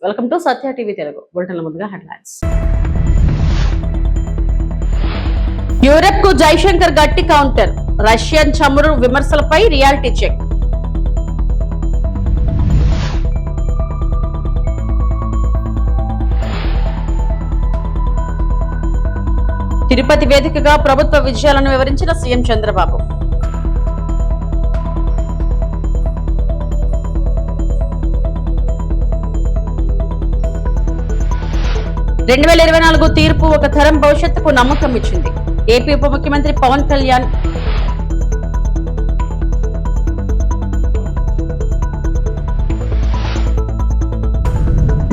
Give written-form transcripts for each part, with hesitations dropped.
Welcome to Sathya TV Telugu. బులెటిన్ల ముందుగా headlines. Europe కు జైశంకర్ గట్టి కౌంటర్. రష్యన్ చమురు విమర్శలపై రియాలిటీ చెక్. తిరుపతి వేదికగా ప్రభుత్వ విజయాలను వివరించిన సీఎం చంద్రబాబు. రెండు 2024 తీర్పు ఒక తరం భవిష్యత్తుకు నమ్మకం ఇచ్చింది. ఏపీ ఉప ముఖ్యమంత్రి పవన్ కళ్యాణ్.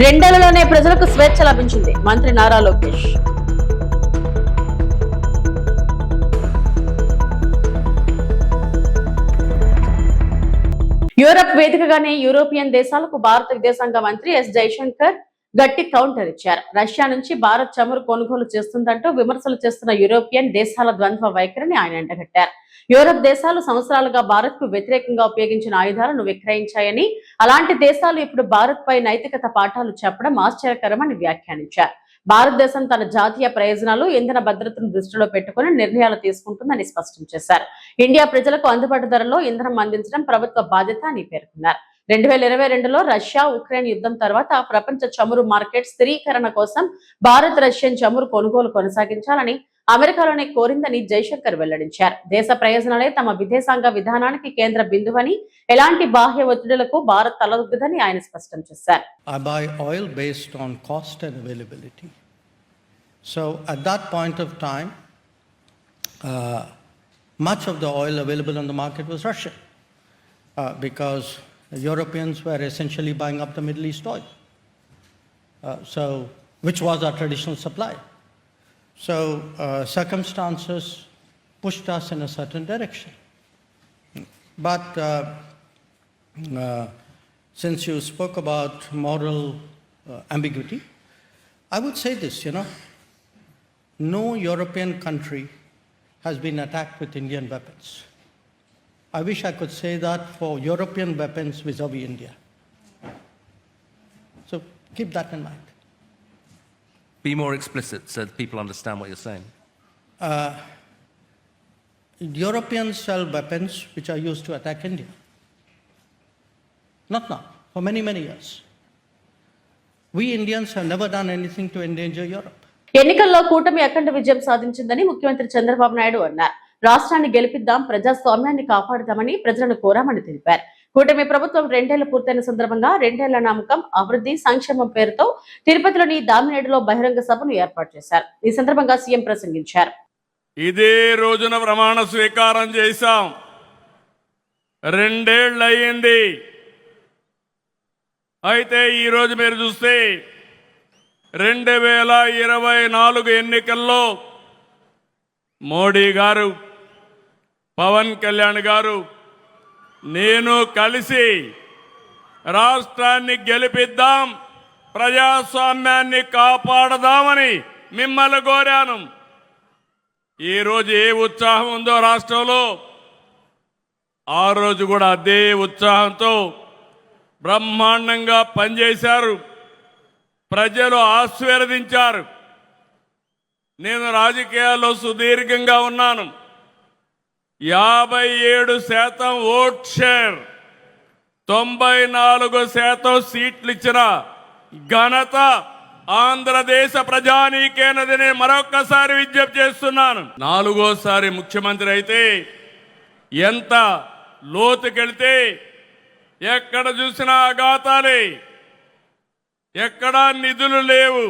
రెండేళ్లలోనే ప్రజలకు స్వేచ్ఛ లభించింది. మంత్రి నారా లోకేష్. యూరప్ వేదికగానే యూరోపియన్ దేశాలకు భారత విదేశాంగ మంత్రి ఎస్ జైశంకర్ గట్టి కౌంటర్ ఇచ్చారు. రష్యా నుంచి భారత్ చమురు కొనుగోలు చేస్తుందంటూ విమర్శలు చేస్తున్న యూరోపియన్ దేశాల ద్వంద్వ వైఖరిని ఆయన ఎండగట్టారు. యూరప్ దేశాలు సంవత్సరాలుగా భారత్ కు వ్యతిరేకంగా ఉపయోగించిన ఆయుధాలను విక్రయించాయని, అలాంటి దేశాలు ఇప్పుడు భారత్ పై నైతికత పాఠాలు చెప్పడం ఆశ్చర్యకరమని వ్యాఖ్యానించారు. భారతదేశం తన జాతీయ ప్రయోజనాలు, ఇంధన భద్రతను దృష్టిలో పెట్టుకుని నిర్ణయాలు తీసుకుంటుందని స్పష్టం చేశారు. ఇండియా ప్రజలకు అందుబాటు ధరలో ఇంధనం అందించడం ప్రభుత్వ బాధ్యత అని పేర్కొన్నారు. 2022లో రష్యా ఉక్రెయిన్ యుద్ధం తర్వాత ప్రపంచ చమురు మార్కెట్ స్థిరీకరణ కోసం భారత్ రష్యన్ చమురు కొనుగోలు కొనసాగించాలని అమెరికాలోనే కోరిందని జైశంకర్ వెల్లడించారు. దేశ ప్రయోజనాలే తమ విదేశాంగ విధానానికి కేంద్ర బిందువని, ఎలాంటి బాహ్య ఒత్తిడులకు భారత్ తలొగ్గదని ఆయన స్పష్టం చేశారు. I buy oil based on cost and availability. So at that point of time, much of the oil available on the market was Russian, because Europeans were essentially buying up the Middle East oil, which was our traditional supply. So circumstances pushed us in a certain direction. But since you spoke about moral ambiguity, I would say this, no European country has been attacked with Indian weapons. I wish I could say that for European weapons vis-a-vis India. So keep that in mind. Be more explicit so that people understand what you're saying. Europeans sell weapons which are used to attack India. Not now, for many, many years. We Indians have never done anything to endanger Europe. ఎన్నికల్లో కూటమి అఖండ విజయం సాధించిందని ముఖ్యమంత్రి చంద్రబాబు నాయుడు అన్నారు. రాష్ట్రాన్ని గెలిపిద్దాం, ప్రజాస్వామ్యాన్ని కాపాడుదామని ప్రజలను కోరామని తెలిపారు. కూటమి ప్రభుత్వం 2 ఏళ్లు పూర్తయిన సందర్భంగా 2 ఏళ్ల నమ్మకం, అభివృద్ధి, సంక్షేమం పేరుతో తిరుపతిలోని దామినేడులో బహిరంగ సభను ఏర్పాటు చేశారు. ఈ సందర్భంగా సీఎం ప్రసంగించారు. ఇదే రోజున ప్రమాణ స్వీకారం చేశాం. 2 ఏళ్ళు అయ్యింది. అయితే ఈ రోజు మీరు చూస్తే 2024 ఎన్నికల్లో మోడీ గారు, పవన్ కళ్యాణ్ గారు, నేను కలిసి రాష్ట్రాన్ని గెలిపిద్దాం, ప్రజాస్వామ్యాన్ని కాపాడదామని మిమ్మల్ని కోరాను. ఈరోజు ఏ ఉత్సాహం ఉందో రాష్ట్రంలో, ఆ రోజు కూడా అదే ఉత్సాహంతో బ్రహ్మాండంగా పనిచేశారు. ప్రజలు ఆశీర్వదించారు. నేను రాజకీయాల్లో సుదీర్ఘంగా ఉన్నాను. 57% ఓట్ షేర్, 94% సీట్లు ఇచ్చిన ఘనత ఆంధ్రదేశ ప్రజానీకేనదని మరొక్కసారి విజ్ఞప్తి చేస్తున్నాను. 4వ ముఖ్యమంత్రి అయితే ఎంత లోతుకెళ్తే ఎక్కడ చూసినా అఘాతాలే, ఎక్కడా నిధులు లేవు,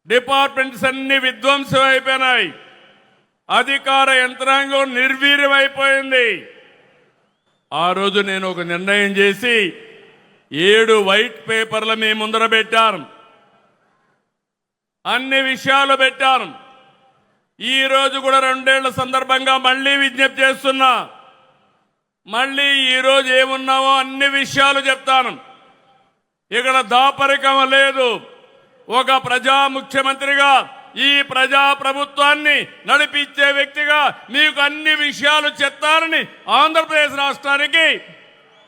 డిపార్ట్మెంట్స్ అన్ని విధ్వంసం అయిపోయినాయి, అధికార యంత్రాంగం నిర్వీర్యమైపోయింది. ఆ రోజు నేను ఒక నిర్ణయం చేసి 7 వైట్ పేపర్లు మీ ముందర పెట్టాను. అన్ని విషయాలు పెట్టాను. ఈ రోజు కూడా 2 ఏళ్ల సందర్భంగా మళ్ళీ విజ్ఞప్తి చేస్తున్నా. మళ్ళీ ఈ రోజు ఏమున్నావో అన్ని విషయాలు చెప్తాను. ఇక్కడ దాపరికం లేదు. ఒక ప్రజా ముఖ్యమంత్రిగా ఈ ప్రజా ప్రభుత్వాన్ని నడిపించే వ్యక్తిగా మీకు అన్ని విషయాలు చెప్తారని ఆంధ్రప్రదేశ్ రాష్ట్రానికి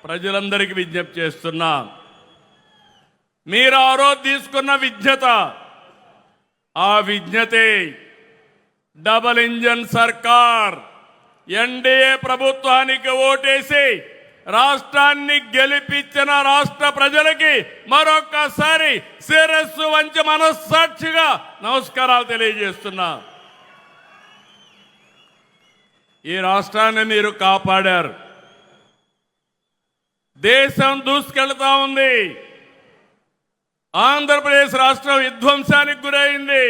ప్రజలందరికీ విజ్ఞప్తి చేస్తున్నా. మీరు ఆ రోజు తీసుకున్న విజ్ఞత, ఆ విజ్ఞతే డబల్ ఇంజన్ సర్కార్ ఎన్డీఏ ప్రభుత్వానికి ఓటేసి రాష్ట్రాన్ని గెలిపించిన రాష్ట్ర ప్రజలకి మరొక్కసారి శిరస్సు వంచి మనస్సాక్షిగా నమస్కారాలు తెలియజేస్తున్నా. ఈ రాష్ట్రాన్ని మీరు కాపాడారు. దేశం దూసుకెళ్తా ఉంది. ఆంధ్రప్రదేశ్ రాష్ట్రం విధ్వంసానికి గురైంది.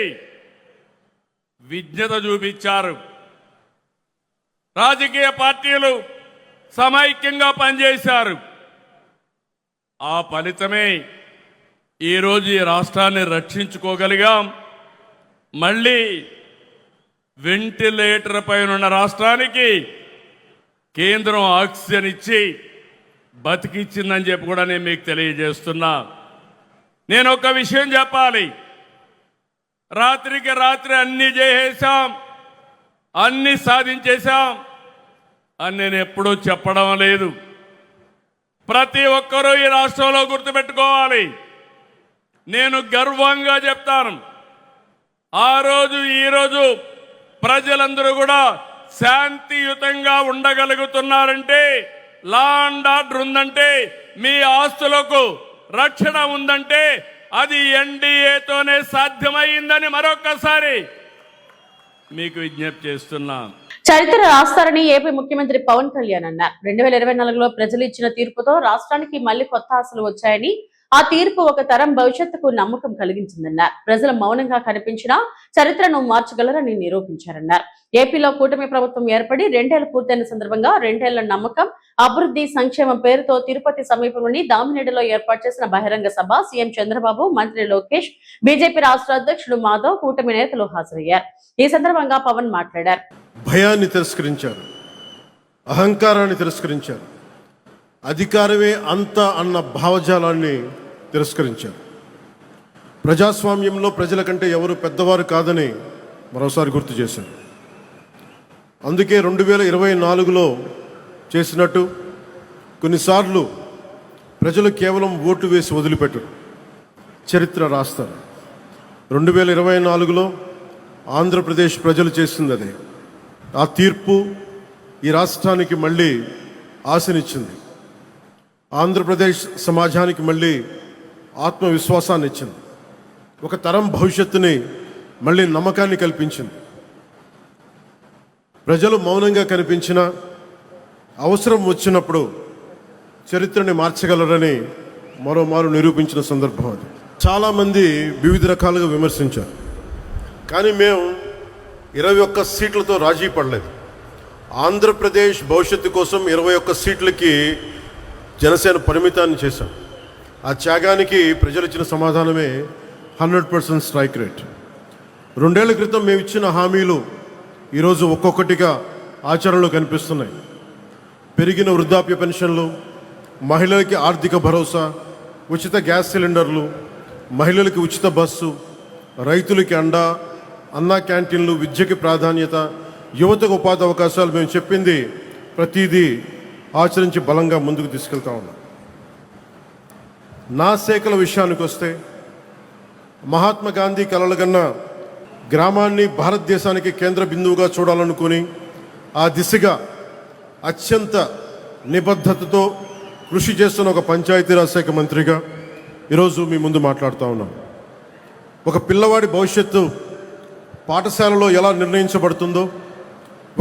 విజ్ఞత చూపించారు. రాజకీయ పార్టీలు సమైక్యంగా పనిచేశారు. ఆ ఫలితమే ఈరోజు ఈ రాష్ట్రాన్ని రక్షించుకోగలిగాం. మళ్ళీ వెంటిలేటర్ పైన ఉన్న రాష్ట్రానికి కేంద్రం ఆక్సిజన్ ఇచ్చి బతికిచ్చిందని చెప్పి కూడా నేను మీకు తెలియజేస్తున్నా. నేను ఒక విషయం చెప్పాలి. రాత్రికి రాత్రి అన్ని చేసేశాం, అన్ని సాధించేశాం అని నేను ఎప్పుడూ చెప్పడం లేదు. ప్రతి ఒక్కరూ ఈ రాష్ట్రంలో గుర్తుపెట్టుకోవాలి. నేను గర్వంగా చెప్తాను, ఆ రోజు ఈరోజు ప్రజలందరూ కూడా శాంతియుతంగా ఉండగలుగుతున్నారంటే, లా అండ్ ఆర్డర్ ఉందంటే, మీ ఆస్తులకు రక్షణ ఉందంటే అది ఎన్డీఏతోనే సాధ్యమైందని మరొకసారి మీకు విజ్ఞప్తి చేస్తున్నా. చరిత్ర రాస్తారని ఏపీ ముఖ్యమంత్రి పవన్ కళ్యాణ్ అన్నారు. 2024లో ప్రజలు ఇచ్చిన తీర్పుతో రాష్ట్రానికి మళ్లీ కొత్త ఆశలు వచ్చాయని, ఆ తీర్పు ఒక తరం భవిష్యత్తుకు నమ్మకం కలిగించిందన్నారు. ప్రజలు మౌనంగా కనిపించినా చరిత్రను మార్చగలరని నిరూపించారన్నారు. ఏపీలో కూటమి ప్రభుత్వం ఏర్పడి 2 ఏళ్లు పూర్తయిన సందర్భంగా 2 ఏళ్ల నమ్మకం, అభివృద్ధి, సంక్షేమం పేరుతో తిరుపతి సమీపంలోని దామినేడులో ఏర్పాటు చేసిన బహిరంగ సభ సీఎం చంద్రబాబు, మంత్రి లోకేష్, బీజేపీ రాష్ట్ర అధ్యక్షుడు మాధవ్, కూటమి నేతలు హాజరయ్యారు. ఈ సందర్భంగా పవన్ మాట్లాడారు. భయాన్ని తిరస్కరించారు, అహంకారాన్ని తిరస్కరించారు, అధికారమే అంత అన్న భావజాలాన్ని తిరస్కరించారు. ప్రజాస్వామ్యంలో ప్రజల కంటే ఎవరు పెద్దవారు కాదని మరోసారి గుర్తు చేశారు. అందుకే 2024లో చేసినట్టు కొన్నిసార్లు ప్రజలు కేవలం ఓటు వేసి వదిలిపెట్టరు, చరిత్ర రాస్తారు. 2024లో ఆంధ్రప్రదేశ్ ప్రజలు చేసింది అదే. ఆ తీర్పు ఈ రాష్ట్రానికి మళ్ళీ ఆశనిచ్చింది. ఆంధ్రప్రదేశ్ సమాజానికి మళ్ళీ ఆత్మవిశ్వాసాన్ని ఇచ్చింది. ఒక తరం భవిష్యత్తుని మళ్ళీ నమ్మకాన్ని కల్పించింది. ప్రజలు మౌనంగా కనిపించిన అవసరం వచ్చినప్పుడు చరిత్రని మార్చగలరని మరోమారు నిరూపించిన సందర్భం అది. చాలామంది వివిధ రకాలుగా విమర్శించారు, కానీ మేము 21 సీట్లతో రాజీ పడలేదు. ఆంధ్రప్రదేశ్ భవిష్యత్తు కోసం 21 సీట్లకి జనసేన పరిమితాన్ని చేశాం. ఆ త్యాగానికి ప్రజలు ఇచ్చిన సమాధానమే 100% స్ట్రైక్ రేట్. 2 ఏళ్ల క్రితం మేము ఇచ్చిన హామీలు ఈరోజు ఒక్కొక్కటిగా ఆచరణలో కనిపిస్తున్నాయి. పెరిగిన వృద్ధాప్య పెన్షన్లు, మహిళలకి ఆర్థిక భరోసా, ఉచిత గ్యాస్ సిలిండర్లు, మహిళలకి ఉచిత బస్సు, రైతులకి అండా, అన్నా క్యాంటీన్లు, విద్యకి ప్రాధాన్యత, యువతకు ఉపాధి అవకాశాలు, మేము చెప్పింది ప్రతిదీ ఆచరించి బలంగా ముందుకు తీసుకెళ్తా ఉన్నాం. నా శాఖల విషయానికి వస్తే, మహాత్మా గాంధీ కలలుగన్న గ్రామాన్ని భారతదేశానికి కేంద్ర బిందువుగా చూడాలనుకుని ఆ దిశగా అత్యంత నిబద్ధతతో కృషి చేస్తున్న ఒక పంచాయతీరాజ్ శాఖ మంత్రిగా ఈరోజు మీ ముందు మాట్లాడుతూ ఉన్నాం. ఒక పిల్లవాడి భవిష్యత్తు పాఠశాలలో ఎలా నిర్ణయించబడుతుందో,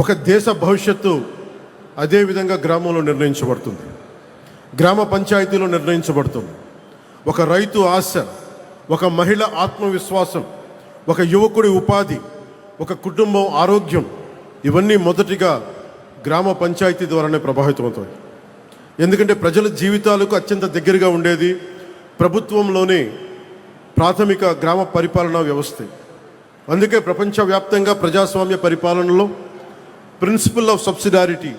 ఒక దేశ భవిష్యత్తు అదేవిధంగా గ్రామంలో నిర్ణయించబడుతుంది, గ్రామ పంచాయతీలో నిర్ణయించబడుతుంది. ఒక రైతు ఆశ, ఒక మహిళ ఆత్మవిశ్వాసం, ఒక యువకుడి ఉపాధి, ఒక కుటుంబం ఆరోగ్యం, ఇవన్నీ మొదటిగా గ్రామ పంచాయతీ ద్వారానే ప్రభావితమవుతాయి. ఎందుకంటే ప్రజల జీవితాలకు అత్యంత దగ్గరగా ఉండేది ప్రభుత్వంలోని ప్రాథమిక గ్రామ పరిపాలనా వ్యవస్థ. అందుకే ప్రపంచవ్యాప్తంగా ప్రజాస్వామ్య పరిపాలనలో ప్రిన్సిపల్ ఆఫ్ సబ్సిడారిటీ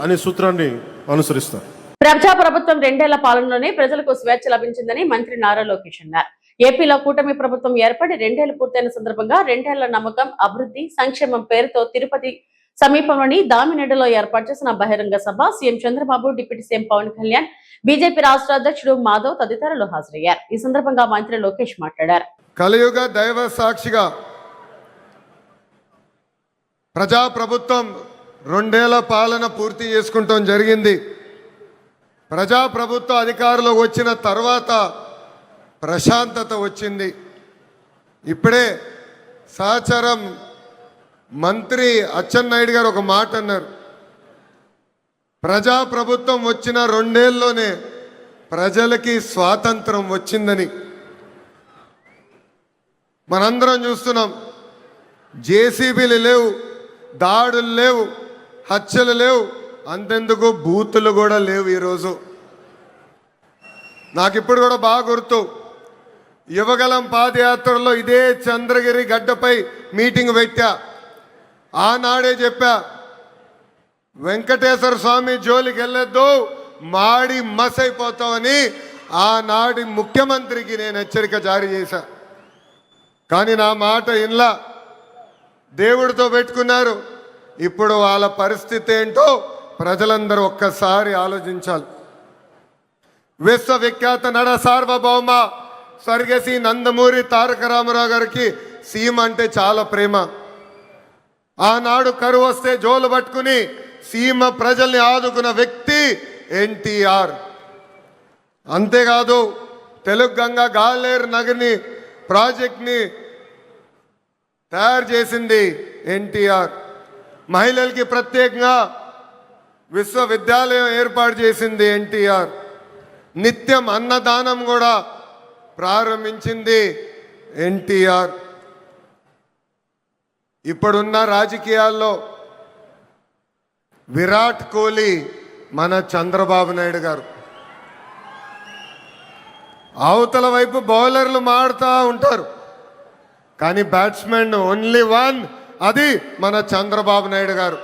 అనే సూత్రాన్ని అనుసరిస్తారు. ప్రజా ప్రభుత్వం 2 ఏళ్ల పాలనలోనే ప్రజలకు స్వేచ్ఛ లభించిందని మంత్రి నారా లోకేష్ అన్నారు. ఏపీలో కూటమి ప్రభుత్వం ఏర్పడి 2 ఏళ్లు పూర్తయిన సందర్భంగా 2 ఏళ్ల నమ్మకం, అభివృద్ధి, సంక్షేమం పేరుతో తిరుపతి సమీపంలోని దామినేడులో ఏర్పాటు చేసిన బహిరంగ సభ CM Chandrababu, deputy CM Pawan Kalyan, BJP రాష్ట్ర అధ్యక్షుడు మాధవ్ తదితరులు హాజరయ్యారు. ఈ సందర్భంగా మంత్రి లోకేష్ మాట్లాడారు. కలియుగ దైవ సాక్షిగా ప్రజాప్రభుత్వం 2 ఏళ్ల పాలన పూర్తి చేసుకుంటాం జరిగింది. ప్రజాప్రభుత్వ అధికారంలో వచ్చిన తర్వాత ప్రశాంతత వచ్చింది. ఇప్పుడే సహచరం మంత్రి అచ్చెన్నాయుడు గారు ఒక మాట అన్నారు. ప్రజాప్రభుత్వం వచ్చిన 2 ఏళ్లలోనే ప్రజలకి స్వాతంత్రం వచ్చిందని. మనందరం చూస్తున్నాం. జేసీబీలు లేవు, దాడులు లేవు, హత్యలు లేవు, అంతెందుకు బూతులు కూడా లేవు. ఈరోజు నాకు ఇప్పుడు కూడా బాగా గుర్తు, యువగలం పాదయాత్రలో ఇదే చంద్రగిరి గడ్డపై మీటింగ్ పెట్టా. ఆనాడే చెప్పా, వెంకటేశ్వర స్వామి జోలికి వెళ్ళొద్దు, మాడి మసైపోతామని ఆనాడి ముఖ్యమంత్రికి నేను హెచ్చరిక జారీ చేశా. కానీ నా మాట ఇన్లా, దేవుడితో పెట్టుకున్నారు. ఇప్పుడు వాళ్ళ పరిస్థితి ఏంటో ప్రజలందరూ ఒక్కసారి ఆలోచించాలి. విశ్వవిఖ్యాత నడ సార్వభౌమ స్వర్గశ్రీ నందమూరి తారక రామారావు గారికి సీమ అంటే చాలా ప్రేమ. ఆనాడు కరువు వస్తే జోలు పట్టుకుని సీమ ప్రజల్ని ఆదుకున్న వ్యక్తి ఎన్టీఆర్. అంతేకాదు, తెలుగు గంగ గాలేరు నగర్ని ప్రాజెక్ట్ని తయారు చేసింది ఎన్టీఆర్. మహిళలకి ప్రత్యేకంగా విశ్వవిద్యాలయం ఏర్పాటు చేసింది ఎన్టీఆర్. నిత్యం అన్నదానం కూడా ప్రారంభించింది ఎన్టీఆర్. ఇప్పుడున్న రాజకీయాల్లో విరాట్ కోహ్లీ మన చంద్రబాబు నాయుడు గారు. అవతల వైపు బౌలర్లు మాడుతూ ఉంటారు, కానీ బ్యాట్స్మెన్ ఓన్లీ 1, అది మన చంద్రబాబు నాయుడు గారు.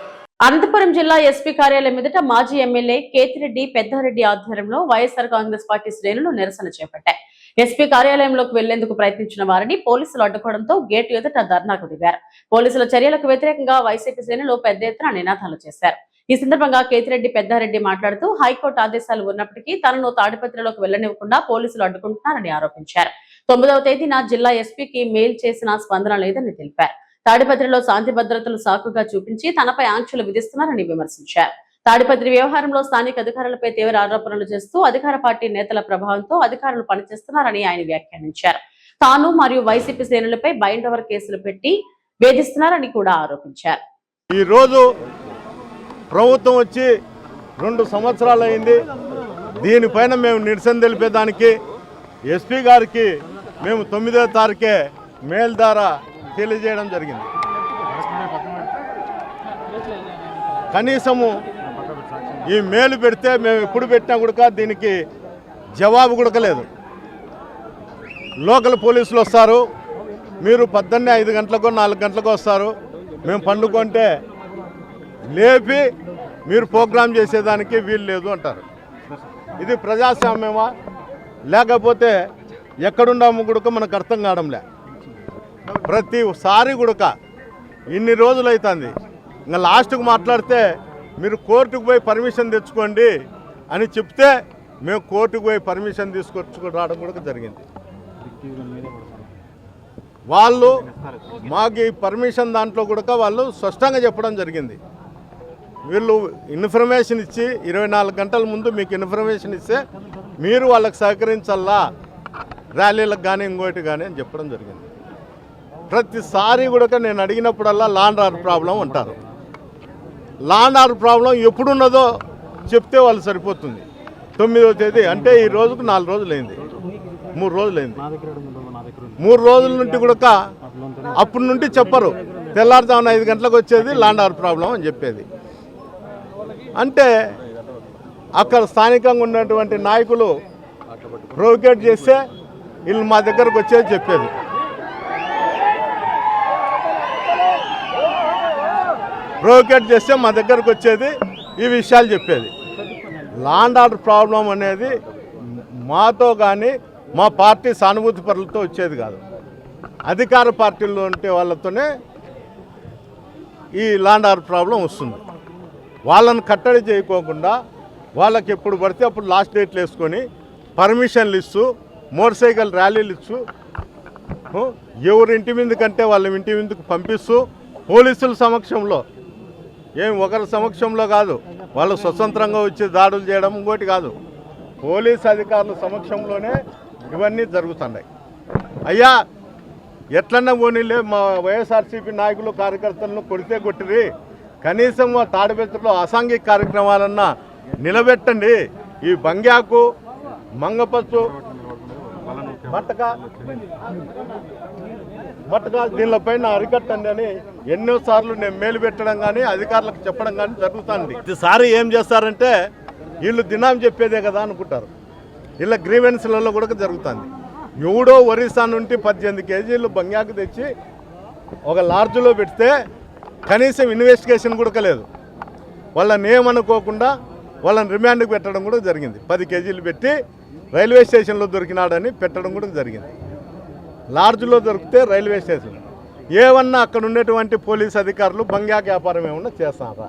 అనంతపురం జిల్లా ఎస్పీ కార్యాలయం ఎదుట మాజీ ఎమ్మెల్యే కేతిరెడ్డి పెద్దారెడ్డి ఆధ్వర్యంలో వైఎస్ఆర్ కాంగ్రెస్ పార్టీ శ్రేణులు నిరసన చేపట్టాయి. ఎస్పీ కార్యాలయంలోకి వెళ్లేందుకు ప్రయత్నించిన వారిని పోలీసులు అడ్డుకోవడంతో గేటు ఎదుట ధర్నాకు దిగారు. పోలీసుల చర్యలకు వ్యతిరేకంగా వైసీపీ శ్రేణులు పెద్ద ఎత్తున నినాదాలు చేశారు. ఈ సందర్భంగా కేతిరెడ్డి పెద్దారెడ్డి మాట్లాడుతూ హైకోర్టు ఆదేశాలు ఉన్నప్పటికీ తనను తాడిపత్రిలోకి వెళ్లనివ్వకుండా పోలీసులు అడ్డుకుంటున్నారని ఆరోపించారు. 9వ తేదీన జిల్లా ఎస్పీకి మెయిల్ చేసిన స్పందన లేదని తెలిపారు. తాడిపత్రిలో శాంతి భద్రతలు సాకుగా చూపించి తనపై ఆంక్షలు విధిస్తున్నారని విమర్శించారు. తాడిపత్రి వ్యవహారంలో స్థానిక అధికారులపై తీవ్ర ఆరోపణలు చేస్తూ అధికార పార్టీ నేతల ప్రభావంతో అధికారులు పనిచేస్తున్నారని ఆయన వ్యాఖ్యానించారు. తాను మరియు వైసీపీ శ్రేణులపై బైండ్ ఓవర్ కేసులు పెట్టి వేధిస్తున్నారని కూడా ఆరోపించారు. ఈ రోజు ప్రభుత్వం వచ్చి 2 సంవత్సరాలు అయింది. దీనిపైన మేము నిరసన తెలిపేదానికి ఎస్పీ గారికి మేము 9వ తారీఖే మెయిల్ ద్వారా తెలియజేయడం జరిగింది. కనీసము ఈ మెయిల్ పెడితే మేము ఎప్పుడు పెట్టినా కూడా దీనికి జవాబు కూడా లేదు. లోకల్ పోలీసులు వస్తారు, మీరు 5 గంటలకు 4 గంటలకు వస్తారు, మేము పండుకుంటే లేపి మీరు ప్రోగ్రాం చేసేదానికి వీలు లేదు అంటారు. ఇది ప్రజాస్వామ్యమా లేకపోతే ఎక్కడున్నాము కూడా మనకు అర్థం కావడంలే. ప్రతిసారి కూడా ఇన్ని రోజులు అవుతుంది, ఇంకా లాస్ట్కు మాట్లాడితే మీరు కోర్టుకు పోయి పర్మిషన్ తెచ్చుకోండి అని చెప్తే మేము కోర్టుకు పోయి పర్మిషన్ తీసుకొచ్చుకు రావడం కూడా జరిగింది. వాళ్ళు మాకు ఈ పర్మిషన్ దాంట్లో కూడా వాళ్ళు స్పష్టంగా చెప్పడం జరిగింది. వీళ్ళు ఇన్ఫర్మేషన్ ఇచ్చి 24 గంటల ముందు మీకు ఇన్ఫర్మేషన్ ఇస్తే మీరు వాళ్ళకి సహకరించాలా, ర్యాలీలకు కానీ ఇంకోటి కానీ అని చెప్పడం జరిగింది. ప్రతిసారి కూడా నేను అడిగినప్పుడల్లా లా అండ్ ఆర్డర్ ప్రాబ్లం అంటారు. లా అండ్ ఆర్డర్ ప్రాబ్లం ఎప్పుడున్నదో చెప్తే వాళ్ళు సరిపోతుంది. 9వ తేదీ అంటే ఈ రోజుకు 4 రోజులైంది, 3 రోజులైంది. 3 రోజుల నుండి కూడా అప్పటి నుండి చెప్పరు. తెల్లారుజామున 5 గంటలకు వచ్చేది లా అండ్ ఆర్డర్ ప్రాబ్లం అని చెప్పేది. అంటే అక్కడ స్థానికంగా ఉన్నటువంటి నాయకులు ప్రొవోకేట్ చేస్తే వీళ్ళు మా దగ్గరకు వచ్చేది చెప్పేది. ప్రొవోకేట్ చేస్తే మా దగ్గరకు వచ్చేది ఈ విషయాలు చెప్పేది. లా అండ్ ఆర్డర్ ప్రాబ్లం అనేది మాతో కానీ మా పార్టీ సానుభూతి పరులతో వచ్చేది కాదు. అధికార పార్టీల్లో ఉంటే వాళ్ళతోనే ఈ ల్యాండ్ ఆర్డర్ ప్రాబ్లం వస్తుంది. వాళ్ళని కట్టడి చేయకోకుండా వాళ్ళకి ఎప్పుడు పడితే అప్పుడు లాస్ట్ డేట్లు వేసుకొని పర్మిషన్లు ఇస్తూ మోటార్ సైకిల్ ర్యాలీలు ఇస్తూ ఎవరి ఇంటి మీదకంటే వాళ్ళ ఇంటి మీదకు పంపిస్తూ పోలీసుల సమక్షంలో ఒకరి సమక్షంలో కాదు, వాళ్ళు స్వతంత్రంగా వచ్చి దాడులు చేయడం ఇంకోటి కాదు, పోలీస్ అధికారుల సమక్షంలోనే ఇవన్నీ జరుగుతున్నాయి. అయ్యా ఎట్లన్నా పోనీలే, మా వైఎస్ఆర్సీపీ నాయకులు కార్యకర్తలను కొడితే కొట్టిరి, కనీసం మా తాడిపత్రిలో అసాంఘిక కార్యక్రమాలన్నా నిలబెట్టండి. ఈ బంగ్యాకు మంగపచ్చు మట్టక దీనిపైన అరికట్టండి అని ఎన్నోసార్లు నేను మేలు పెట్టడం కానీ అధికారులకు చెప్పడం కానీ జరుగుతుంది. ఈసారి ఏం చేస్తారంటే వీళ్ళు దినాం చెప్పేదే కదా అనుకుంటారు. వీళ్ళ గ్రీవెన్స్లలో కూడా జరుగుతుంది. ఎవడో ఒరిస్సా నుండి 18 కేజీలు బంగ్యాకు తెచ్చి ఒక లాడ్జ్లో పెడితే కనీసం ఇన్వెస్టిగేషన్ కూడా లేదు. వాళ్ళని ఏమనుకోకుండా వాళ్ళని రిమాండ్కి పెట్టడం కూడా జరిగింది. 10 కేజీలు పెట్టి రైల్వే స్టేషన్లో దొరికినాడని పెట్టడం కూడా జరిగింది. లాడ్జ్లో దొరికితే రైల్వే స్టేషన్ ఏమన్నా అక్కడ ఉండేటువంటి పోలీస్ అధికారులు బంగ్యాకు వ్యాపారం ఏమన్నా చేస్తారా,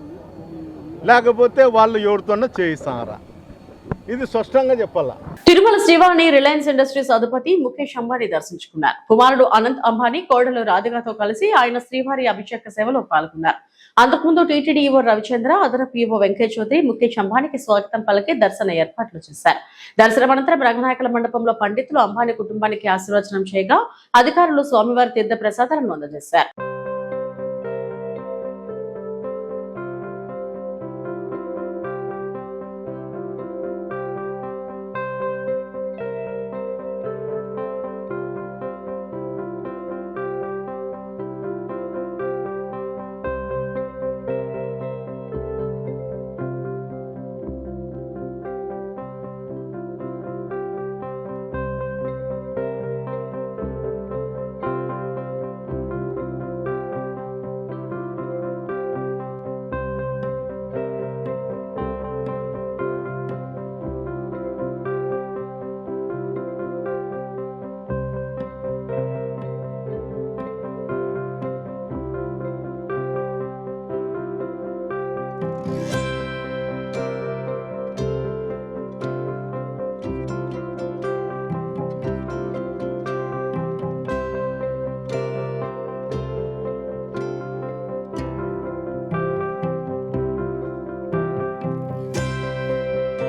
లేకపోతే వాళ్ళు ఎవరితోన్నా చేయిస్తారా, ఇది స్పష్టంగా చెప్పాలా. తిరుమల శ్రీవాణి రిలయన్స్ ఇండస్ట్రీస్ అధిపతి ముఖేష్ అంబానీ దర్శించుకున్నారు. కుమారుడు అనంత్ అంబానీ కోడలు రాధికతో కలిసి ఆయన శ్రీవారి అభిషేక సేవలో పాల్గొన్నారు. అంతకుముందు టీటీడీ ఈవో రవిచంద్ర, అదనపు ఈవో వెంకయ్య చౌదరి ముఖేష్ అంబానీకి స్వాగతం పలికి దర్శన ఏర్పాట్లు చేశారు. దర్శనం అనంతరం రంగనాయకుల మండపంలో పండితులు అంబానీ కుటుంబానికి ఆశీర్వచనం చేయగా అధికారులు స్వామివారి తీర్థ ప్రసాదాలను అందజేశారు.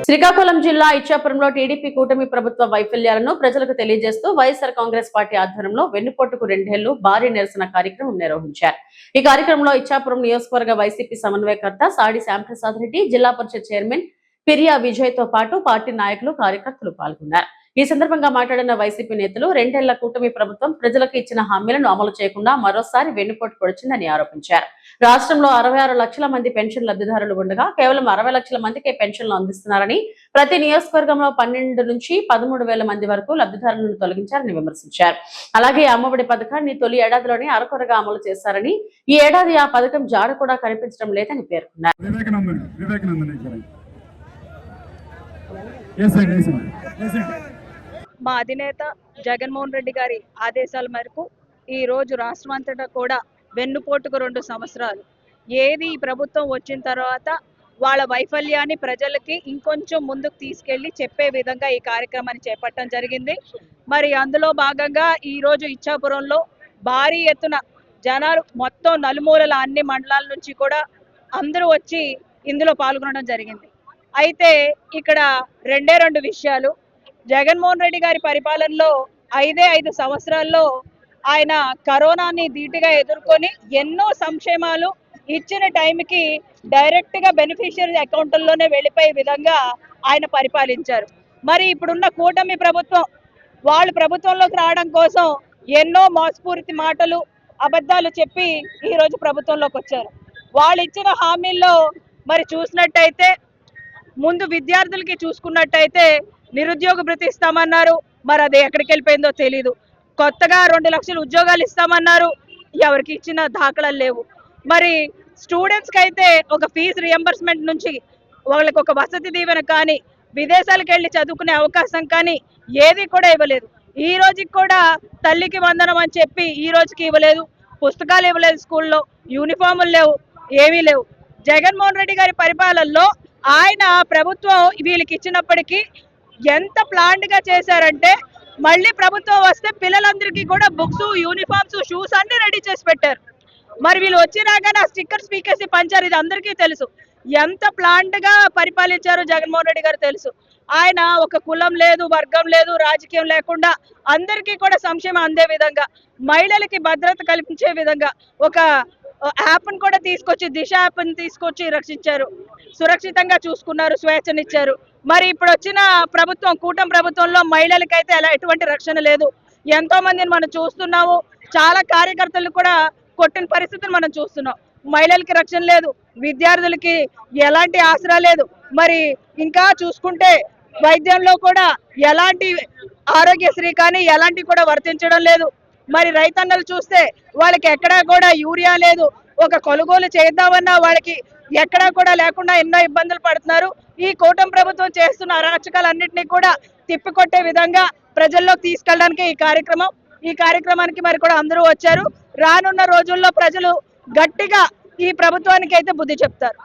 శ్రీకాకుళం జిల్లా ఇచ్చాపురంలో టీడీపీ కూటమి ప్రభుత్వ వైఫల్యాలను ప్రజలకు తెలియజేస్తూ వైఎస్ఆర్ కాంగ్రెస్ పార్టీ ఆధ్వర్యంలో వెన్నుపోటుకు 2 ఏళ్లు భారీ నిరసన కార్యక్రమం నిర్వహించారు. ఈ కార్యక్రమంలో ఇచ్చాపురం నియోజకవర్గ వైసీపీ సమన్వయకర్త సాడి శ్యాంప్రసాద్ రెడ్డి, జిల్లా పరిషత్ చైర్మన్ పిరియా విజయ్ తో పాటు పార్టీ నాయకులు, కార్యకర్తలు పాల్గొన్నారు. ఈ సందర్భంగా మాట్లాడిన వైసీపీ నేతలు 2 ఏళ్ల కూటమి ప్రభుత్వం ప్రజలకు ఇచ్చిన హామీలను అమలు చేయకుండా మరోసారి వెన్నుపోటు పొడిచిందని ఆరోపించారు. రాష్ట్రంలో 66 లక్షల మంది పెన్షన్ లబ్ధిదారులు ఉండగా కేవలం 60 లక్షల మందికే పెన్షన్లు అందిస్తున్నారని, ప్రతి నియోజకవర్గంలో 12 నుంచి 13,000 మంది వరకు లబ్ధిదారులను తొలగించారని విమర్శించారు. అలాగే అమ్మఒడి పథకాన్ని తొలి ఏడాదిలోనే అరకొరగా అమలు చేశారని, ఈ ఏడాది ఆ పథకం జాడ కూడా కనిపించడం లేదని పేర్కొన్నారు. మా అధినేత జగన్మోహన్ రెడ్డి గారి ఆదేశాల మేరకు ఈ రోజు రాష్ట్రమంతటా కూడా వెన్నుపోటుకు 2 సంవత్సరాలు. ఏది ఈ ప్రభుత్వం వచ్చిన తర్వాత వాళ్ళ వైఫల్యాన్ని ప్రజలకి ఇంకొంచెం ముందుకు తీసుకెళ్లి చెప్పే విధంగా ఈ కార్యక్రమాన్ని చేపట్టడం జరిగింది. మరి అందులో భాగంగా ఈ రోజు ఇచ్చాపురంలో భారీ ఎత్తున జనాలు మొత్తం నలుమూలల అన్ని మండలాల నుంచి కూడా అందరూ వచ్చి ఇందులో పాల్గొనడం జరిగింది. అయితే ఇక్కడ 2 విషయాలు. జగన్మోహన్ రెడ్డి గారి పరిపాలనలో 5 సంవత్సరాల్లో ఆయన కరోనాని ధీటుగా ఎదుర్కొని ఎన్నో సంక్షేమాలు ఇచ్చిన టైంకి డైరెక్ట్ గా బెనిఫిషియరీ అకౌంట్లలోనే వెళ్ళిపోయే విధంగా ఆయన పరిపాలించారు. మరి ఇప్పుడున్న కూటమి ప్రభుత్వం వాళ్ళు ప్రభుత్వంలోకి రావడం కోసం ఎన్నో మోసపూరిత మాటలు, అబద్ధాలు చెప్పి ఈ రోజు ప్రభుత్వంలోకి వచ్చారు. వాళ్ళు ఇచ్చిన హామీల్లో మరి చూసినట్టయితే ముందు విద్యార్థులకి చూసుకున్నట్టయితే నిరుద్యోగ భృతి ఇస్తామన్నారు, మరి అది ఎక్కడికి వెళ్ళిపోయిందో తెలీదు. కొత్తగా 2 లక్షల ఉద్యోగాలు ఇస్తామన్నారు, ఎవరికి ఇచ్చిన దాఖలాలు లేవు. మరి స్టూడెంట్స్కి అయితే ఒక ఫీజు రియంబర్స్మెంట్ నుంచి వాళ్ళకి ఒక వసతి దీవెన కానీ, విదేశాలకు వెళ్ళి చదువుకునే అవకాశం కానీ ఏది కూడా ఇవ్వలేదు. ఈ రోజుకి కూడా తల్లికి వందనం అని చెప్పి ఈ రోజుకి ఇవ్వలేదు, పుస్తకాలు ఇవ్వలేదు, స్కూల్లో యూనిఫాములు లేవు. ఏమీ లేవు. జగన్మోహన్ రెడ్డి గారి పరిపాలనలో ఆయన ప్రభుత్వం వీళ్ళకి ఇచ్చినప్పటికీ ఎంత ప్లాన్డ్ గా చేశారంటే, మళ్ళీ ప్రభుత్వం వస్తే పిల్లలందరికీ కూడా బుక్స్, యూనిఫామ్స్, షూస్ అన్ని రెడీ చేసి పెట్టారు. మరి వీళ్ళు వచ్చినాక ఆ స్టిక్కర్స్ పీకేసి పంచారు. ఇది అందరికీ తెలుసు. ఎంత ప్లాన్డ్ గా పరిపాలించారో జగన్మోహన్ రెడ్డి గారు తెలుసు. ఆయన ఒక కులం లేదు, వర్గం లేదు, రాజకీయం లేకుండా అందరికీ కూడా సంక్షేమం అందే విధంగా, మహిళలకి భద్రత కల్పించే విధంగా ఒక యాప్ను కూడా తీసుకొచ్చి, దిశ యాప్ని తీసుకొచ్చి రక్షించారు. సురక్షితంగా చూసుకున్నారు, స్వేచ్ఛనిచ్చారు. మరి ఇప్పుడు వచ్చిన ప్రభుత్వం, కూటమి ప్రభుత్వంలో మహిళలకైతే ఎటువంటి రక్షణ లేదు. ఎంతో మందిని మనం చూస్తున్నాము. చాలా కార్యకర్తలు కూడా కొట్టిన పరిస్థితులు మనం చూస్తున్నాం. మహిళలకి రక్షణ లేదు, విద్యార్థులకి ఎలాంటి ఆసరా లేదు. మరి ఇంకా చూసుకుంటే వైద్యంలో కూడా ఎలాంటి ఆరోగ్యశ్రీ కానీ ఎలాంటి కూడా వర్తించడం లేదు. మరి రైతన్నలు చూస్తే వాళ్ళకి ఎక్కడా కూడా యూరియా లేదు. ఒక కొనుగోలు చేద్దామన్నా వాళ్ళకి ఎక్కడా కూడా లేకుండా ఎన్నో ఇబ్బందులు పడుతున్నారు. ఈ కూటమి ప్రభుత్వం చేస్తున్న అరాచకాలన్నింటినీ కూడా తిప్పికొట్టే విధంగా ప్రజల్లోకి తీసుకెళ్ళడానికి ఈ కార్యక్రమానికి మరి కూడా అందరూ వచ్చారు. రానున్న రోజుల్లో ప్రజలు గట్టిగా ఈ ప్రభుత్వానికి అయితే బుద్ధి చెప్తారు.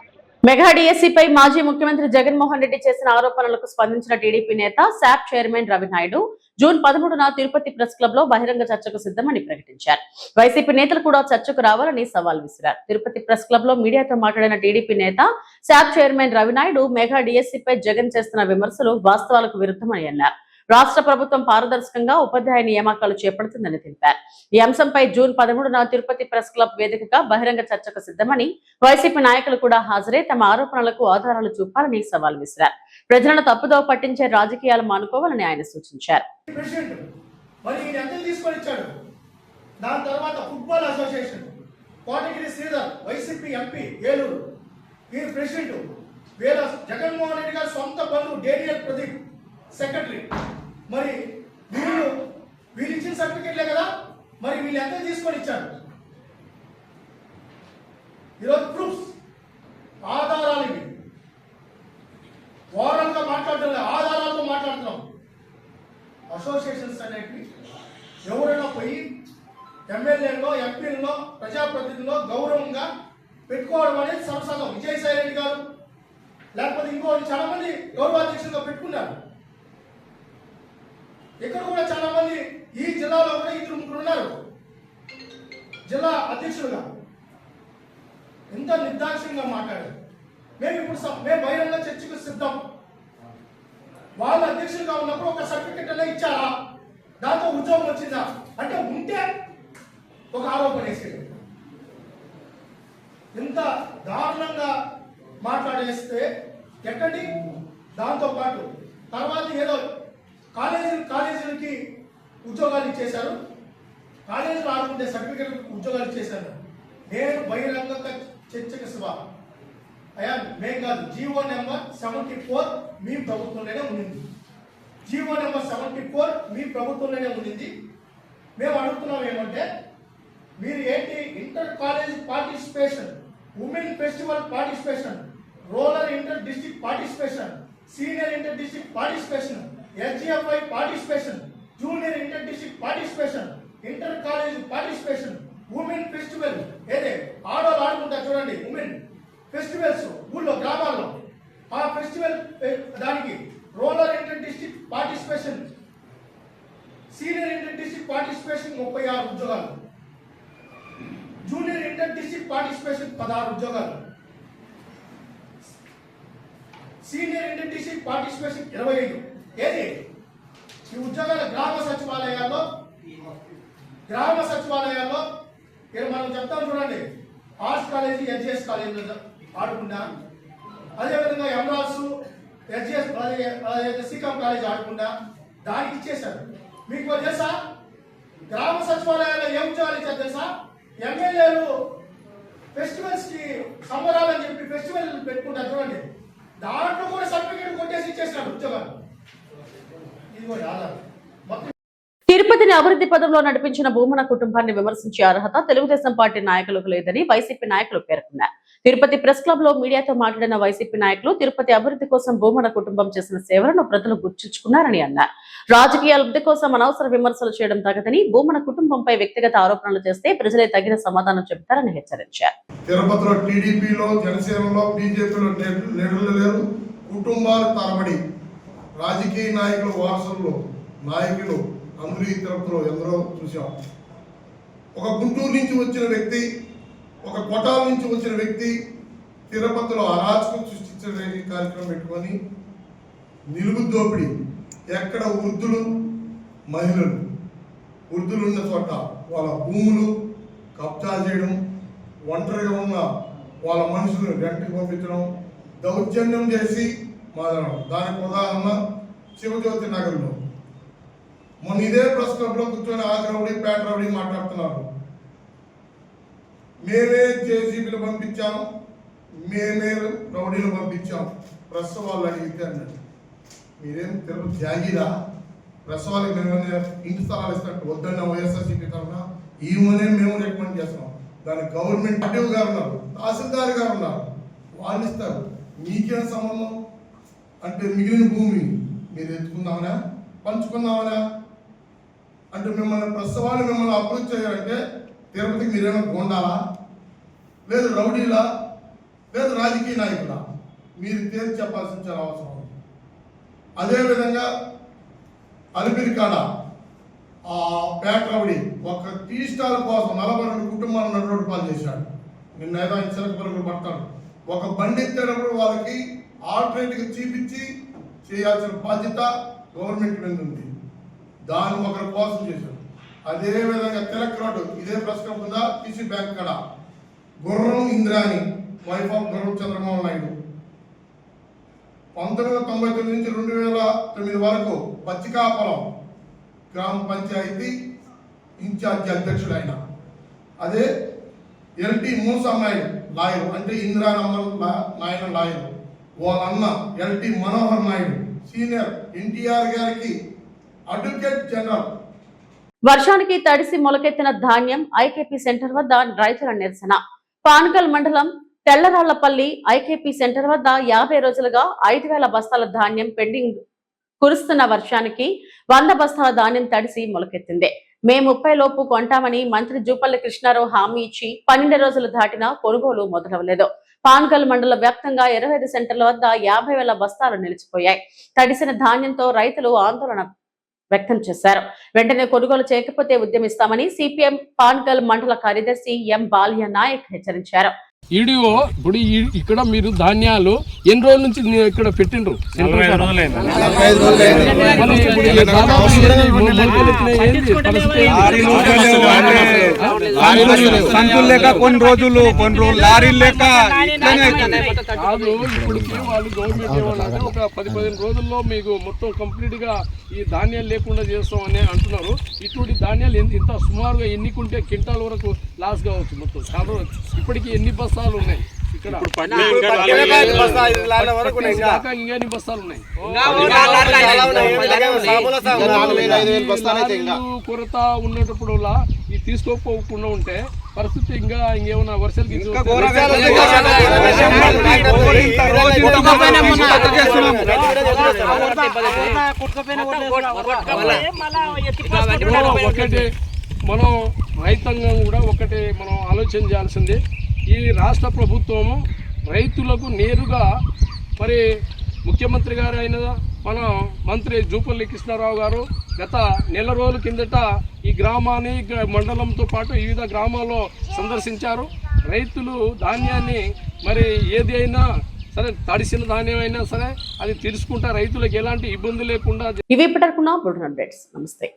మెగా డిఎస్సీపై మాజీ ముఖ్యమంత్రి జగన్మోహన్ రెడ్డి చేసిన ఆరోపణలకు స్పందించిన టీడీపీ నేత శాప్ చైర్మన్ రవి నాయుడు జూన్ 13న తిరుపతి ప్రెస్ క్లబ్ లో బహిరంగ చర్చకు సిద్ధమని ప్రకటించారు. వైసీపీ నేతలు కూడా చర్చకు రావాలని సవాల్ విసిరారు. తిరుపతి ప్రెస్ క్లబ్ లో మీడియాతో మాట్లాడిన టీడీపీ నేత శాప్ చైర్మన్ రవి నాయుడు మెగా డిఎస్సీపై జగన్ చేస్తున్న విమర్శలు వాస్తవాలకు విరుద్ధమని అన్నారు. రాష్ట్ర ప్రభుత్వం పారదర్శకంగా ఉపాధ్యాయ నియామకాలు చేపడుతుందని తెలిపారు. ఈ అంశంపై జూన్ 13న తిరుపతి ప్రెస్ క్లబ్ వేదికగా బహిరంగ చర్చకు సిద్ధమని, వైసీపీ నాయకులు కూడా హాజరై తమ ఆరోపణలకు ఆధారాలు చూపాలని సవాల్ విసిరారు. ప్రజలను తప్పుదోవ పట్టించే రాజకీయాలు మానుకోవాలని ఆయన సూచించారు. దాని తర్వాత football association Kotagiri Sridhar YCP MP Eluru ఈ ప్రెసిడెంట్, వీళ్ళ జగన్మోహన్ రెడ్డి గారి సొంత బంధువు డేనియల్ ప్రదీప్ సెక్రటరీ. మరి వీళ్ళు ఇచ్చిన సర్టిఫికెట్లే కదా, మరి వీళ్ళు ఎంత తీసుకొని ఇచ్చారు? ఈరోజు ప్రూఫ్స్, ఆధారాలు, ఇవి ఓరల్గా మాట్లాడటం, ఆధారాలతో మాట్లాడుతున్నాం. అసోసియేషన్స్ అనేటివి ఎవరైనా పోయి ఎమ్మెల్యేలో, ఎంపీలలో, ప్రజాప్రతినిధుల్లో గౌరవంగా పెట్టుకోవడం అనేది సర్వసాధారణం. విజయసాయి రెడ్డి గారు లేకపోతే ఇంకో చాలా మంది గౌరవాధ్యక్షులుగా పెట్టుకున్నారు. ఇక్కడ కూడా చాలా మంది ఈ జిల్లాలో కూడా 2-3 ఉన్నారు జిల్లా అధ్యక్షులుగా. ఎంత నిర్దాక్షిణ్యంగా మాట్లాడారు. మేము బహిరంగ చర్చకు సిద్ధం. వాళ్ళ అధ్యక్షులుగా ఉన్నప్పుడు ఒక సర్టిఫికెట్ అనే ఇచ్చారా? దాంతో ఉద్యోగం వచ్చిందా? అంటే ఉంటే ఒక ఆరోపణ వేసేది. ఇంత దారుణంగా మాట్లాడేస్తే ఎక్కడి? దాంతో పాటు తర్వాత ఏదో కాలేజీలకి ఉద్యోగాలు ఇచ్చేశారు, కాలేజీలు ఆడుకుంటే సర్టిఫికెట్ ఉద్యోగాలు ఇచ్చేశారు. నేను బహిరంగ చర్చకు శివా అయ్యా, మేం కాదు. జీవో నెంబర్ 74 మీ ప్రభుత్వంలోనే ఉండింది. జీవో నెంబర్ 74 మీ ప్రభుత్వంలోనే ఉండింది. మేము అడుగుతున్నాం ఏమంటే, మీరు ఏంటి inter college participation, women festival participation, rural inter district participation, senior inter district participation, SGFI participation, junior inter district participation, inter college participation, women festival, ఏదే ఆడవాళ్ళు ఆడుకుంటారు చూడండి, ఉమెన్ ఫెస్టివల్స్ ఊళ్ళో గ్రామాల్లో, ఆ ఫెస్టివల్ దానికి rural inter district participation, senior inter district participation 36 ఉద్యోగాలు, junior inter district participation 16 ఉద్యోగాలు, సీనియర్ ఇంటర్ డిస్ట్రిక్ట్ పార్టిసిపేషన్ 25. ఏది ఈ ఉద్యోగాల గ్రామ సచివాలయాల్లో ఇక్కడ మనం చెప్తాం చూడండి. ఆర్ట్స్ కాలేజీ, SGS కాలేజీలో ఆడుకుంటా, అదేవిధంగా ఎంరాల్స్, SGS సికాం కాలేజీ ఆడుకుంటా దానికి ఇచ్చేశారు. మీకు తెలుసా గ్రామ సచివాలయాల్లో ఏం ఉద్యోగాలు ఇచ్చారు తెలుసా? ఎమ్మెల్యేలు ఫెస్టివల్స్ కి సంబరాలని చెప్పి ఫెస్టివల్ పెట్టుకుంటారు చూడండి, దాంట్లో కూడా సర్టిఫికేట్ కొట్టేసి ఇచ్చేసినారు ఉద్యోగాలు. ఇది కూడా ఆధారం. తిరుపతిని అభివృద్ధి పదంలో నడిపించిన భూమన కుటుంబాన్ని విమర్శించే అర్హత తెలుగుదేశం పార్టీ నాయకులకు లేదని వైసీపీ నాయకులు పేర్కొన్నారు. తిరుపతి ప్రెస్ క్లబ్ లో మీడియాతో మాట్లాడిన వైసీపీ నాయకులు తిరుపతి అభివృద్ధి కోసం భూమన కుటుంబం చేసిన సేవలను ప్రజలు గుర్తుంచుకున్నారని అన్నారు. రాజకీయ లబ్ధి కోసం అనవసర విమర్శలు చేయడం తగదని, భూమన కుటుంబంపై వ్యక్తిగత ఆరోపణలు చేస్తే ప్రజలే తగిన సమాధానం చెబుతారని హెచ్చరించారు. తిరుపతిలో టీడీపీలో, జనసేనలో, బీజేపీలో లీడర్లు లేరు. కుటుంబాలు తరబడి రాజకీయ నాయకులు, వారసులు, నాయకులు అందరూ ఈ తిరుపతిలో ఎందరో చూసాం. ఒక గుంటూరు నుంచి వచ్చిన వ్యక్తి, ఒక కొటాల నుంచి వచ్చిన వ్యక్తి తిరుపతిలో అరాచకం సృష్టించే కార్యక్రమం పెట్టుకొని నిలువు దోపిడీ, ఎక్కడ వృద్ధులు, మహిళలు, వృద్ధులు ఉన్న చోట వాళ్ళ భూములు కబ్జా చేయడం, ఒంటరిగా ఉన్న వాళ్ళ మనుషులను వెంటకి పంపించడం, దౌర్జన్యం చేసి మాట్లాడడం. దానికి ఉదాహరణ శివజ్యోతి నగర్లో మొన్న ఇదే ప్రెస్ క్లబ్లో కూర్చొని ఆగ్రౌడి, పేట రౌడీ మాట్లాడుతున్నారు. మేమే జేసీబీలు పంపించాం, మేమే రౌడీలు పంపించాం. ప్రెస్ వాళ్ళు అడిగితే అన్నట్టు మీరేం తిరుపతి జాగీరా? ప్రెస్ వాళ్ళకి మేమేమైనా ఇంటి స్థలాలు ఇస్తున్నట్టు వద్దన్న వైఎస్ఆర్సీపీ తరఫున ఈమెనే మేము రికమెండ్ చేస్తాం. దానికి గవర్నమెంట్ అడ్డీ గారు ఉన్నారు, తహసీల్దార్ గారు ఉన్నారు, వాళ్ళు ఇస్తారు. మీకేం సంబంధం? అంటే మిగిలిన భూమి మీరు ఎత్తుకుందామనా, పంచుకుందామనా? అంటే మిమ్మల్ని ప్రెస్ వాళ్ళు మిమ్మల్ని అప్రోచ్ చేయాలంటే తిరుపతికి మీరేమైనా గోండాలా, లేదు రౌడీలా, లేదు రాజకీయ నాయకులా? మీరు తేల్చి చెప్పాల్సిన చాలా అవసరం. అదేవిధంగా అలిపిరికాడ ఆ పేట రౌడీ ఒక టీ స్టాల్ కోసం 42 కుటుంబాలను నడురోడ్డు పాలు చేశాడు. నిన్న ఏదో చిలక పరుగులు పడతాడు. ఒక బండి ఎత్తేటప్పుడు వాళ్ళకి ఆల్టర్నేట్గా చూపించి చేయాల్సిన బాధ్యత గవర్నమెంట్ మీద ఉంది. దాన్ని ఒకరి కోసం చేశాడు. అదేవిధంగా తిలక్ రోడ్డు ఇదే ప్రశ్న ఉందా, టీసీ బ్యాంక్ కడ గుర్రం ఇంద్రాని, వైఫ్ ఆఫ్ గుర్రం చంద్రమోహన్ నాయుడు, 1999 నుంచి 2009 వరకు పచ్చికాపురం గ్రామ పంచాయతీ ఇన్ఛార్జి అధ్యక్షుడు ఆయన. అదే ఎల్టీ మూసా నాయుడు లాయర్, అంటే ఇందిరానమ్మ నాయుడు లాయర్. వాళ్ళన్న ఎల్టీ మనోహర్ నాయుడు సీనియర్ ఎన్టీఆర్ గారికి అడ్వకేట్ జనరల్. వర్షానికి తడిసి మొలకెత్తిన ధాన్యం ఐకేపీ సెంటర్ వద్ద రైతుల నిరసన. పానగల్ మండలం తెల్లరాళ్లపల్లి ఐకేపీ సెంటర్ వద్ద 50 రోజులుగా 5,000 బస్తాల ధాన్యం పెండింగ్. కురుస్తున్న వర్షానికి 100 బస్తాల ధాన్యం తడిసి మొలకెత్తింది. మే 30 లోపు కొంటామని మంత్రి జూపల్లి కృష్ణారావు హామీ ఇచ్చి 12 రోజులు దాటినా కొనుగోలు మొదలవలేదు. పానగల్ మండల వ్యాప్తంగా 25 సెంటర్ల వద్ద 50,000 బస్తాలు నిలిచిపోయాయి. తడిసిన ధాన్యంతో రైతులు ఆందోళన వ్యక్తం చేశారు. వెంటనే కొనుగోలు చేయకపోతే ఉద్యమిస్తామని సిపిఎం పానగల్ మండల కార్యదర్శి ఎం బాల్య నాయక్ హెచ్చరించారు. ఈడియో ఇప్పుడు ఇక్కడ మీరు ధాన్యాలు ఎన్ని రోజుల నుంచి ఇక్కడ పెట్టిండ్రు? సంతులు లేక కొన్ని రోజులు లారీలు లేక కాదు. ఇప్పటికి వాళ్ళు గవర్నమెంట్ ఏమన్నా ఒక 10-15 రోజుల్లో మీకు మొత్తం కంప్లీట్ గా ఈ ధాన్యాలు లేకుండా చేస్తామని అంటున్నారు. ఇటువంటి ధాన్యాలు ఇంత సుమారుగా ఎన్నికుంటే క్వింటాల వరకు లాస్ కావచ్చు మొత్తం. చాలా ఇప్పటికి ఎన్ని బస్తాలు ఉన్నాయి ఇక్కడ? ఇంకెన్ని బస్తాలు ఉన్నాయి? కొరత ఉన్నప్పుడు ఈ తీసుకోకపోకుండా ఉంటే పరిస్థితి ఇంకేమన్నా వర్షాలకి ఒకటి మనం రైతాంగం కూడా ఒకటి మనం ఆలోచన చేయాల్సింది, ఈ రాష్ట్ర ప్రభుత్వము రైతులకు నేరుగా మరి ముఖ్యమంత్రి గారు అయిన మన మంత్రి జూపల్లి కృష్ణారావు గారు గత నెల రోజుల కిందట ఈ గ్రామాన్ని మండలంతో పాటు వివిధ గ్రామాల్లో సందర్శించారు. రైతులు ధాన్యాన్ని మరి ఏది అయినా సరే, తడిసిన ధాన్యం అయినా సరే అది తీసుకుంటా రైతులకు ఎలాంటి ఇబ్బంది లేకుండా. ఇవి ఇప్పటికున్నా నమస్తే.